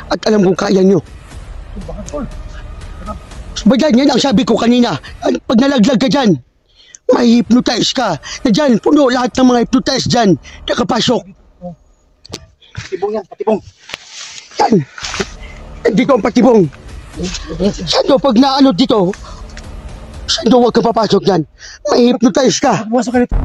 At alam kong kaya nyo. Bayan, yan ang sabi ko kanina. Pag nalaglag ka dyan, may hypnotize ka. Na dyan, puno lahat ng mga hypnotize dyan. Nakapasok. Patibong yan, patibong. Yan. Dito ang patibong. Sando, pag naano dito, Sando, huwag ka papasok dyan. May hypnotize ka. Pumasok ka dito.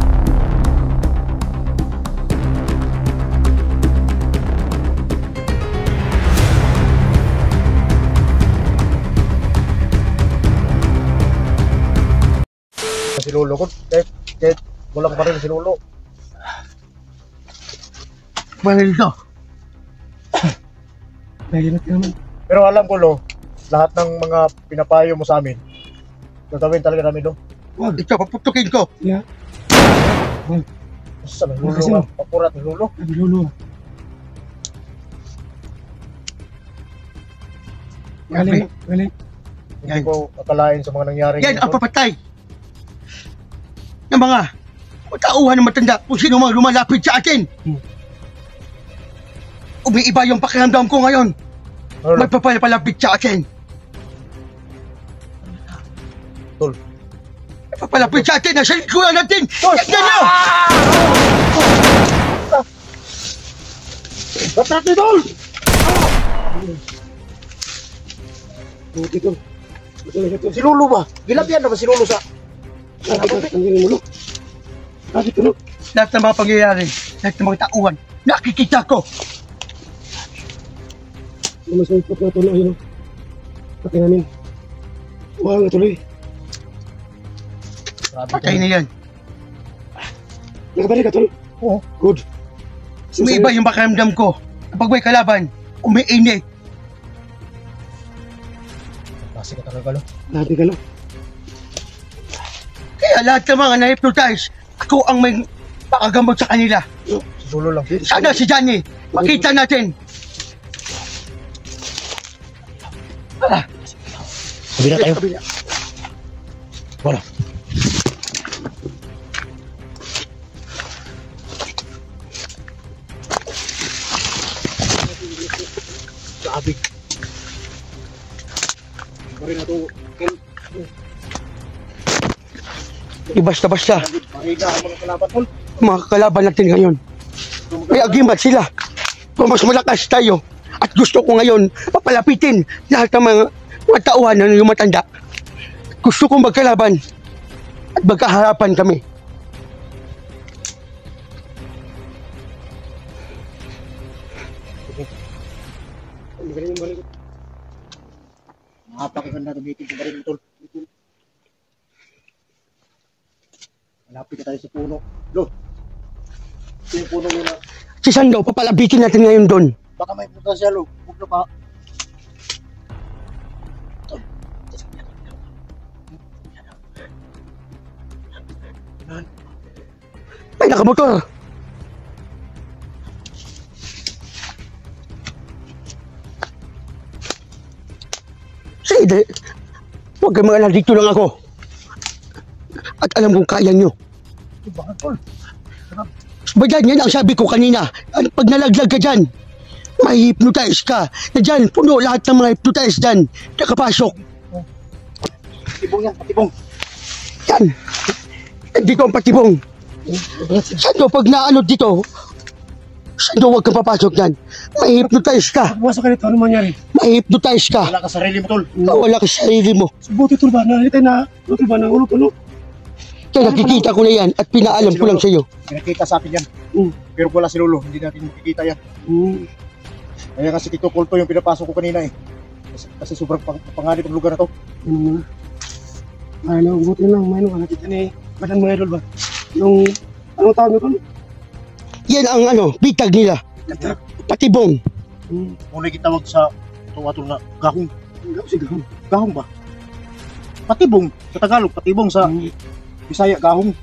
Si Lolo ko, kahit walang pa rin si Lolo. Balik dito. Nahilat ka naman. Pero alam ko, Lo, lahat ng mga pinapayo mo sa amin, gagawin talaga namin, Lo. Huwag, ito, paputukin ko. Yeah. Basta may Lolo nga, pakurat ni Lolo. Lolo. Galing. Hindi ko akalain sa mga nangyari. Yan ang papatay ng mga tauhan ng matanda kung sino mang lumalapit sa atin. Umiiba yung pakiramdam ko ngayon. Magpapalapit sa akin. Tol. Magpapalapit sa atin. Nasa likuran natin. Tignan nyo! Ba't natin, Tol? Tol. Si Lolo ba? Gilapyan na ba si Lolo sa... Lahat ng mga pangyayari, lahat ng mga tauhan, nakikita ko. Mas may ipot na tuloy, ayun. Patay namin. Huwag nga tuloy. Patay na yan. Nakabalik ka, Tol? Oo. Good. Umiiba yung pakiramdam ko. Kapag may kalaban, umiinit. Kasi ka talaga, Lo. Nabi ka, Lo. Kaya lahat ng mga na-hypnotize, ako ang may makagamot sa kanila. Si Lolo lang. Sana si Johnny, makita natin. Kabila tayo. Wala. Sabi. Bari na to. Basta-basta. Mariga ang mga kalaban, Tol. Mga kalaban natin ngayon. May agimat sila. Kung mas malakas tayo. At gusto ko ngayon papalapitin lahat ng mga tauhan na yung matanda. Gusto kong magkalaban at magkaharapan kami. Napakaganda ng meeting ko ba rin, Tol? Malapit na tayo sa puno. Lo! Ito yung puno yun na. Si Sando, papalapitin natin ngayon doon. Baka may punta siya, Lo. Huwag na pa. May nakamotor. Sige, huwag kang mga dito lang ako. At alam kong kaya nyo. Bakit, Tol? Bayan, yan ang sabi ko kanina. Pag nalaglag ka dyan, may hypnotize ka. Na dyan, puno lahat ng mga hypnotize dyan. Nakapasok. Patibong yan, patibong. Yan. Dito ang patibong. Sando, pag naano dito, Sando, huwag kang papasok dyan. May hypnotize ka. Pumasok ka dito, ano mangyari? May hypnotize ka. Wala ka sarili mo, Tol. Wala ka sa sarili mo. Subuti, Tol ba? Nakita na, Tol ba? Nahulog, Tol. Kaya nakikita ko na yan at pinaalam ko lang sa iyo. Pinakita sa akin yan. Pero wala si Lolo, hindi natin makikita yan. Kaya kasi Tito Kulto yung pinapasok ko kanina eh. Kasi sobrang panganib ang lugar na to. Ano, buti lang, may ano, nakita ni Badan mo idol ba? Yung, anong tawag nito? Yan ang bitag nila. Patibong. Muna kitawag sa tuwatol na gahong. Gahong ba? Patibong, sa Tagalog, patibong sa Bisaya, gahong.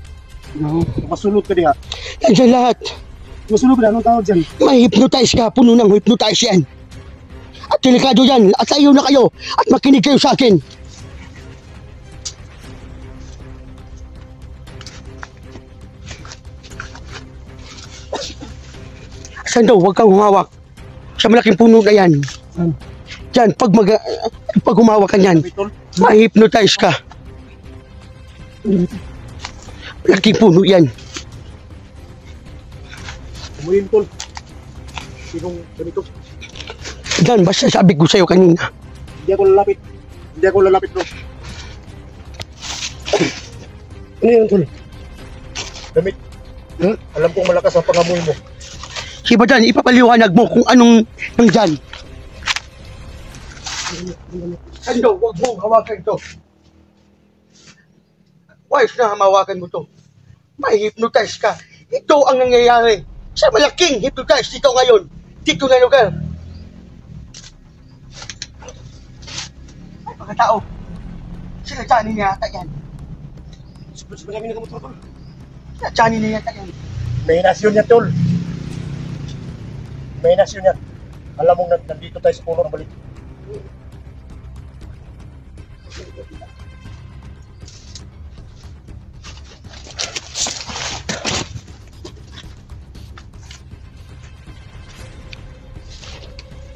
Masulot ka diha. Yan dyan lahat. Masulot ka, anong tawag dyan? May hypnotize ka, puno ng hypnotize yan. At delikado yan, at ayaw na kayo, at makinig kayo sa akin. Sando, huwag kang humawak sa malaking puno na yan. Diyan, pag humawa ka niyan, Tol. ma-hypnotize ka. Laking puno yan. Umuyin, tol. Sinong ganito? Diyan, basta sabi ko sa'yo kanina. Hindi ako lalapit. Hindi ako lalapit, bro. Ano yun, tol? Damit. Huh? Alam kong malakas ang pangamoy mo. Si Badan, ipapaliwanag mo kung anong nandyan. Sando, huwag mong hawakan to. Wais na hamawakan mo to. May hypnotize ka. Ito ang nangyayari sa malaking hypnotize dito ngayon. Dito na lugar. Ay, mga tao. Sila Johnny na yata yan. Sabi namin nakamotor, tol. Sila Johnny na yata yan. May nasyon yan, tol. May nasyon yan. Alam mo, nandito tayo sa puno ng balik.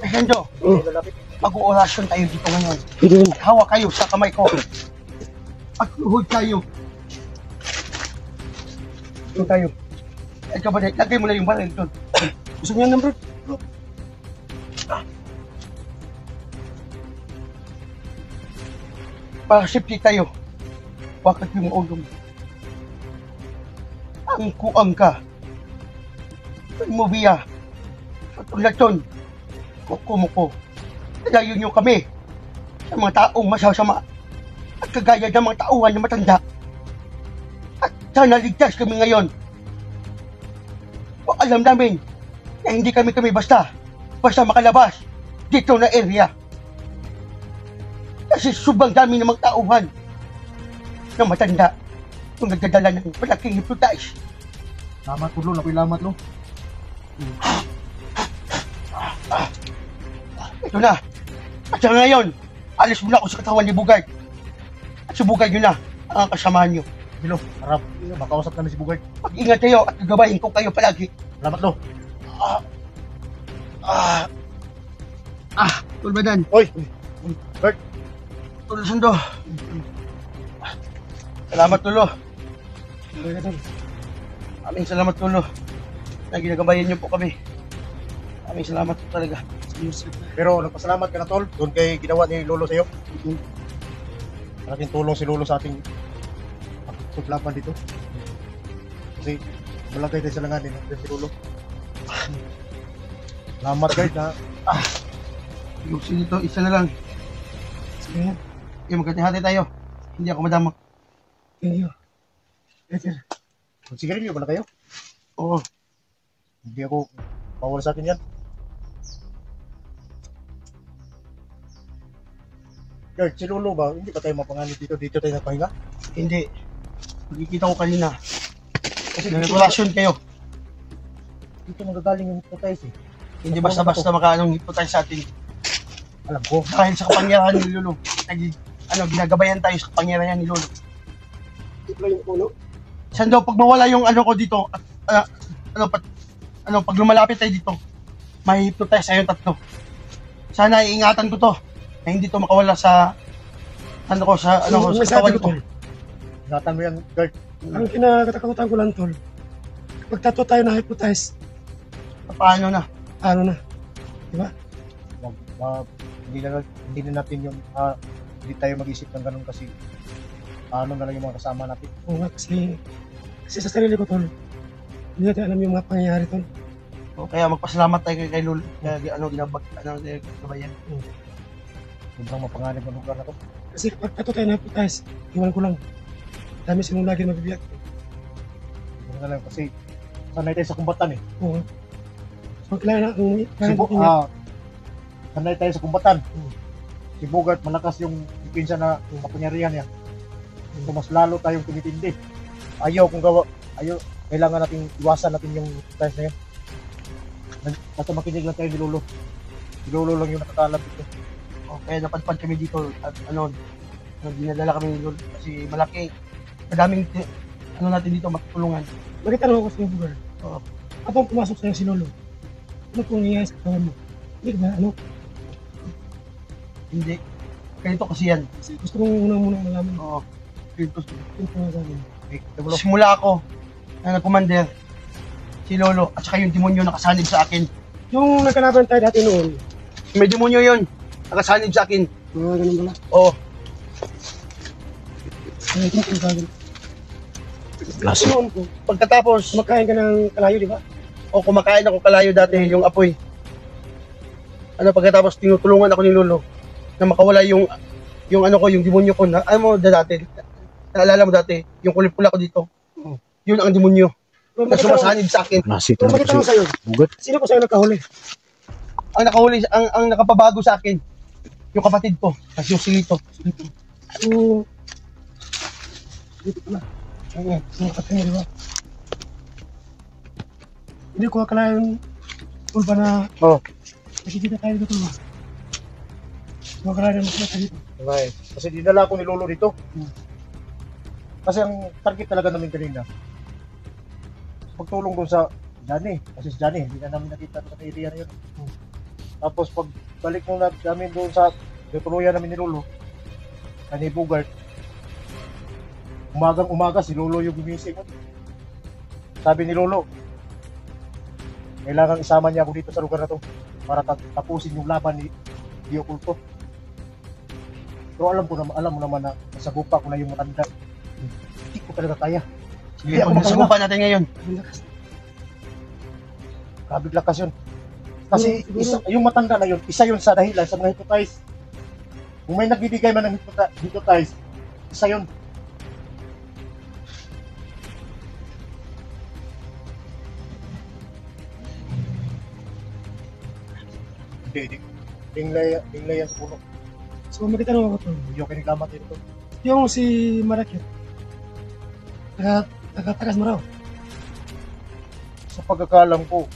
Sando, Lalapit. mag-uorasyon tayo dito ngayon. Hindi yun. Hawak kayo sa kamay ko. Pagluhod kayo. Ito tayo. Ikaw ba, lagay mo na yung baril doon. Gusto niya ng bro. Para safety tayo. Wakad yung ulo mo. Ang kuang ka. Mo biya. Patulaton. Kukumuko. Layo nyo kami. Sa mga taong masasama. At kagaya ng mga tauhan na matanda. At sana ligtas kami ngayon. O alam namin na hindi kami basta makalabas dito na area. Kasi subang dami ng mga tauhan na matanda kung nagdadala ng malaking hypnotize. Lamat, tol. Ako'y lamat, no? Ito na. At saka ngayon, alis muna ako sa katawan ni Bugard. At subugay nyo na ang kasamahan nyo. Bilo, harap. Makausap namin si Bugay. Mag-ingat kayo at gagabahin ko kayo palagi. Salamat, lo. Tulbadan. Oy! Bert! Tulusando. Salamat, Tulo. Okay na, tol. Aming salamat, Tulo. Na ginagabayan nyo po kami. Aming salamat po talaga. Pero nagpasalamat ka na, tol. Doon kay ginawa ni Lolo sa'yo. Malaking tulong si Lolo sa ating paglaban dito. Kasi malagay tayo sa langanin ng si Lolo. Salamat, guys, na Yung dito, isa na lang. Sige yan. Magkati-hati tayo. Hindi ako madama. Thank you. Yes, sir. magsigarilyo ba na kayo? Oo. Hindi ako bawal sa akin yan. Guard, si Lolo ba? Hindi ba tayo mapanganib dito? Dito tayo nagpahinga? Hindi. Nakikita ko kanina. Kasi nag-relasyon kayo. Dito magagaling yung hypnotize eh. Hindi basta-basta makaanong hypnotize sa atin. Alam ko. Dahil sa kapangyarihan ni Lolo. Ginagabayan tayo sa kapangyarihan ni Lolo. Ito lang yung puno. Saan daw, pag mawala yung ano ko dito, at, pag lumalapit tayo dito, may hypnotize tayo tatlo. Sana iingatan ko to, na hindi to makawala sa, sa May katawan sabi ko, ko. tol. Ingatan mo yan, guard. Ang kinakatakutan ko lang, tol. Kapag tato tayo na hypnotize, Paano na? ano na? Diba? Hindi na natin yung hindi tayo mag-isip ng ganun kasi paano na lang yung mga kasama natin. Oo nga, kasi sa sarili ko, tol. Hindi natin alam yung mga pangyayari, tol. O, kaya magpasalamat tayo kay Lolo. Kaya ginabayan. Sobrang mapanganib ng lugar na to. Kasi kapag tato tayo na hypnotize, iwan ko lang. Dami silang lagi magbibiyak. Ganun na lang kasi sanay tayo sa kumbatan eh. Oo. So, kailangan Sanay tayo sa kumbatan. Si Bogart, malakas yung pinsa na kapangyarihan niya. So, mas lalo tayong tumitindi. Kailangan natin iwasan natin yung times na yun. Basta makinig lang tayo ni Lolo. Si Lolo lang yung nakakalam dito. O, kaya napadpad kami dito at dinadala kami ni Lolo kasi malaki. Madaming natin dito matutulungan. Magkitanong ako sa iyo, Bugard. Oo. Habang pumasok sa'yo si Lolo, ano pong nangyayari sa katawan mo? Hindi ba, Hindi. Ganito kasi yan. Kasi gusto kong unang malaman. Oo. Ganito. Yung po sa akin. Dulo. Simula ako na nag-commander, si Lolo, at saka yung demonyo nakasanib sa akin. Yung nagkalaban tayo dati noon, May demonyo yun. Nakasanib sa akin. ganun pala. Oo. Ay, ito yung sa akin. Kasi Noon ko, pagkatapos, kumakain ka ng kalayo, di ba? kumakain ako kalayo dati, yung apoy. Pagkatapos tinutulungan ako ni Lolo na makawala yung ano ko, yung demonyo ko na, mo dati, naalala mo dati, yung kulip-pula ko dito. Yun ang demonyo na sumasanib sa akin. Nasit Pero na bakit ako kasi sa'yo? bugat. Sino ko sa'yo nagkahuli? Ang nakahuli, ang nakapabago sa akin, yung kapatid ko, kasi yung silito. Yung... Dito pala. Yung kapatid mo, di ba? Hindi ko akala yung tulba na... Oo. Nakikita tayo dito, ba? Yung akala na makita dito. Okay. Kasi dinala ko ni Lolo dito. Kasi ang target talaga namin kanina, pagtulong doon sa Johnny. Kasi si Johnny, hindi na namin nakita sa area na yun. Tapos pag balik nung namin doon sa tutuluyan namin ni Lolo, kani Bugart, umagang-umaga si Lolo yung gumising. Sabi ni Lolo, kailangan isama niya ako dito sa lugar na to para tapusin yung laban ni Dio Culto. Pero alam mo naman na nasagupa ko na yung matanda. Hindi ko talaga kaya. Sige, kung nasagupan natin ngayon. Grabe lakas yun. Kasi yung matanda na yun, isa yun sa dahilan sa mga hypnotize. Kung may nagbibigay man ng hypnotize, isa yun. Hindi. Dinglay yan sa puno. So, makita naman ako to. Hindi yung kiniklamat dito. Yung si Marakit. Taga-tagas mo raw. Sa pagkakalam ko,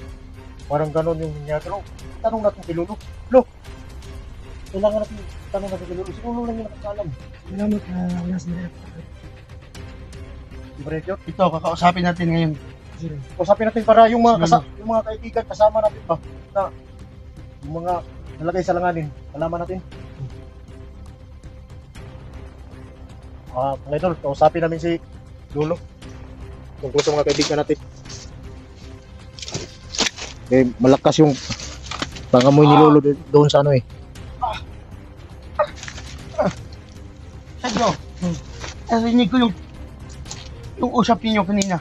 parang ganon yung nangyari. Pero tanong natin kay Lolo. Lo, kailangan natin tanong natin kay Lolo. Si Lolo lang yung nakakalam. Salamat na wala si Marakit. Di ba rin yun? Ito, kakausapin natin ngayon. Usapin natin para yung mga kaibigan kasama natin ba na yung mga nalagay sa langanin, malaman natin. Mga idol, kausapin namin si Lolo tungkol sa mga kaibigan natin. Malakas yung pangamoy ni Lolo doon sa ano eh. Sadyo, narinig ko yung usap ninyo kanina.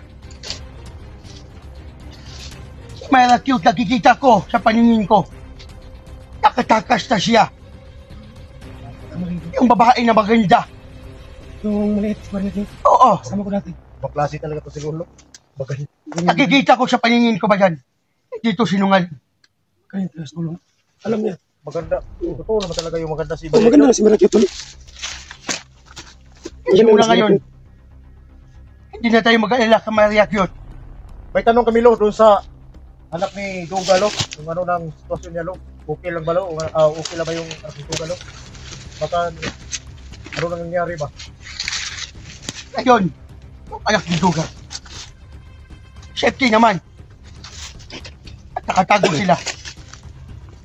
May cute nakikita ko sa paningin ko. Nakatakas na siya. Yung babae na maganda. Yung maliit, Marakit. Oo, Kasama ko dati. Baklase talaga to si Lolo. Bagay. nakikita ko sa paningin ko ba yan? Dito sinungal. Kaya tagas tulong. Alam niya. Maganda. Totoo naman talaga yung maganda si Maganda na si Marakit ulit. Simula ngayon, hindi na tayo mag-alala ka Maria Cute. May tanong kami Lo doon sa anak ni Duga Lo, kung ano ng sitwasyon niya Lo. Okay lang ba Lo? Okay lang ba yung anak ni Duga Lo? Baka ano nang nangyari ba? Ngayon, yung anak ni Duga. Safety naman. At nakatago sila.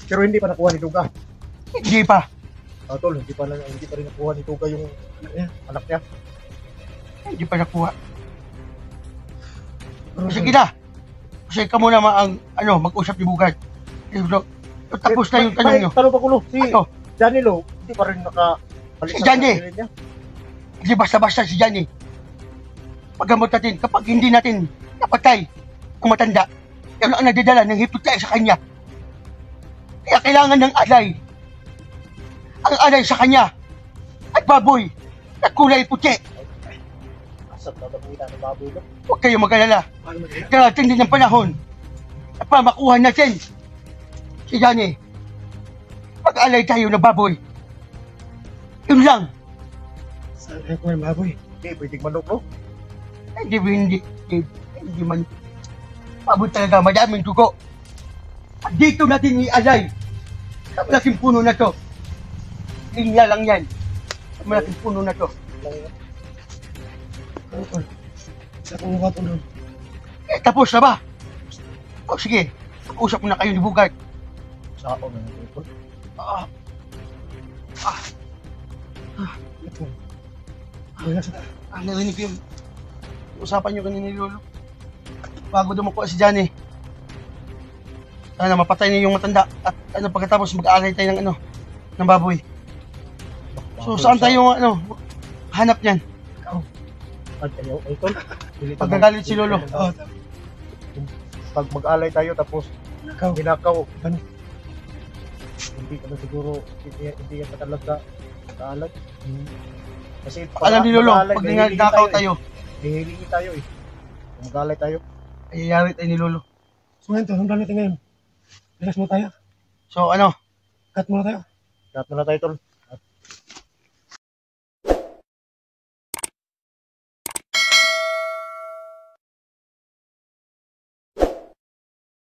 Pero hindi pa nakuha ni Duga. Hindi pa. Tol, hindi pa rin nakuha ni Duga yung anak niya. Hindi pa nakuha. Sige na. Kasi ka muna mag-usap ni Bugard. Tapos na yung tanong nyo. Tanong pa ko Lo, si Ano? Johnny Lo, hindi pa rin nakabalik Si sa Johnny. sarili niya. Hindi basta-basta si Johnny. Paggamot natin, kapag hindi natin napatay ang matanda, yan ang nadadala ng hipotay sa kanya. Kaya kailangan ng alay. Ang alay sa kanya ay baboy at kulay puti. Asap na nabuhitan ng baboy Lo. Huwag kayong mag-alala. Darating din ang panahon at para makuha natin si Johnny. Mag-alay tayo ng baboy. Yun lang. Saan ko yung baboy? Hindi, pwedeng manok Lo. Hindi man. Baboy talaga, madaming dugo. At dito natin ialay sa malaking puno na to. Linya lang yan. Sa malaking puno na to. Ano ko? Sa kong mukha tulong. Tapos na ba? O sige, usap mo na kayo ni Bugard. Sa ako na Tol. Ah, Ito. Wala sa... Narinig ko yung usapan nyo kanina ni Lolo. Bago dumako si Johnny. Sana mapatay niya yung matanda at pagkatapos mag-aalay tayo ng baboy. So saan tayo hanap niyan? At ayaw, ay tol. Pag nagalit si Lolo. Pag mag-alay tayo tapos Nakaw. ginakaw, Ano? hindi ka na siguro, hindi ka talaga kaalag. Kasi pag Alam ni Lolo, mag-alay, pag nahihiling nangakaw eh. tayo, Nahihilingi tayo eh. Kung mag-alay tayo. ayayari tayo ni Lolo. So ngayon, tol, hanggang natin ngayon. Relax mo tayo. So Cut muna tayo. Lahat na tayo tol.